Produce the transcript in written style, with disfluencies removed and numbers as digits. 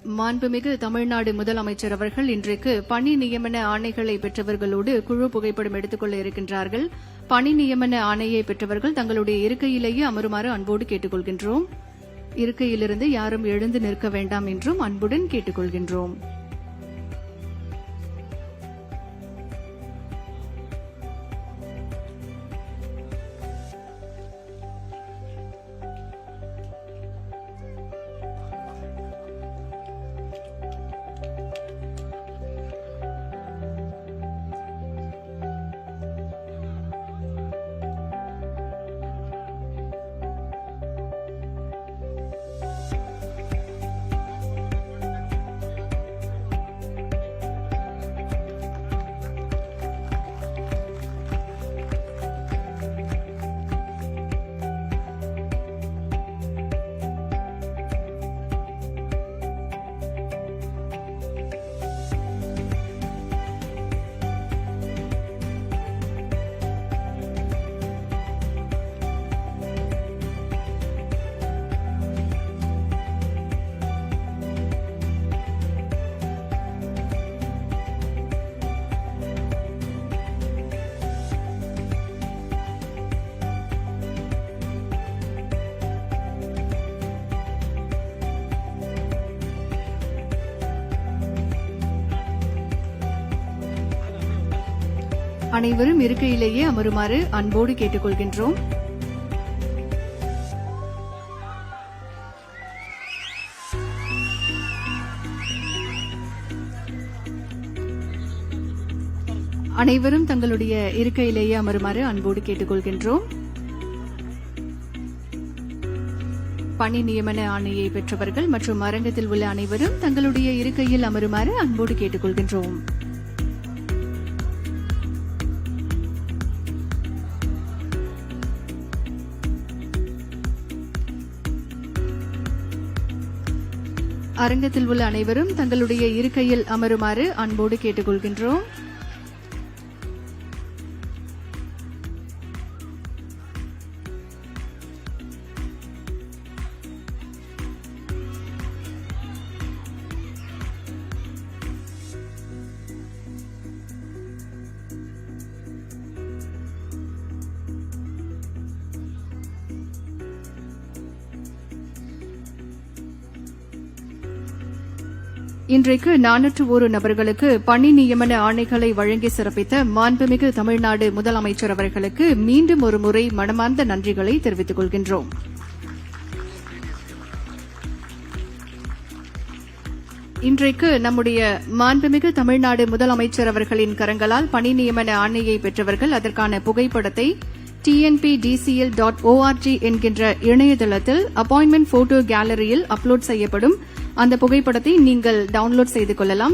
மாண்புமிகு தமிழ்நாடு முதலமைச்சர் அவர்கள் இன்றைக்கு பணி நியமன ஆணைகளை பெற்றவர்களோடு குழு புகைப்படம் எடுத்துக் கொள்ள இருக்கின்றார்கள். பணி நியமன ஆணையை பெற்றவர்கள் தங்களுடைய இருக்கையிலேயே அமருமாறு அன்போடு கேட்டுக் கொள்கின்றோம். இருக்கையிலிருந்து யாரும் எழுந்து நிற்க வேண்டாம் என்றும் அன்புடன் கேட்டுக் கொள்கின்றோம். அனைவரும் இருக்கையிலேயே அமருமாறு அன்போடு கேட்டுக் கொள்கின்றோம். அனைவரும் தங்களுடைய இருக்கையிலேயே அமருமாறு அன்போடு கேட்டுக் கொள்கின்றோம். பணி நியமன ஆணையை பெற்றவர்கள் மற்றும் அரங்கத்தில் உள்ள அனைவரும் தங்களுடைய இருக்கையில் அமருமாறு அன்போடு கேட்டுக் கொள்கின்றோம். அரங்கத்தில் உள்ள அனைவரும் தங்களுடைய இருக்கையில் அமருமாறு அன்போடு கேட்டுக் கொள்கின்றோம். இன்றைக்கு 401 நபர்களுக்கு பணி நியமன ஆணைகளை வழங்கி சிறப்பித்த மாண்புமிகு தமிழ்நாடு முதலமைச்சர் அவர்களுக்கு மீண்டும் ஒருமுறை மனமார்ந்த நன்றிகளை தெரிவித்துக் கொள்கின்றோம். இன்றைக்கு நம்முடைய மாண்புமிகு தமிழ்நாடு முதலமைச்சர் அவர்களின் கரங்களால் பணி நியமன ஆணையை பெற்றவர்கள் அதற்கான புகைப்படத்தை tnpdcl.org என்கின்ற இணையதளத்தில் அப்பாயின்மெண்ட் போட்டோ கேலரியில் அப்லோட் செய்யப்படும். அந்த புகைப்படத்தை நீங்கள் டவுன்லோட் செய்து கொள்ளலாம்.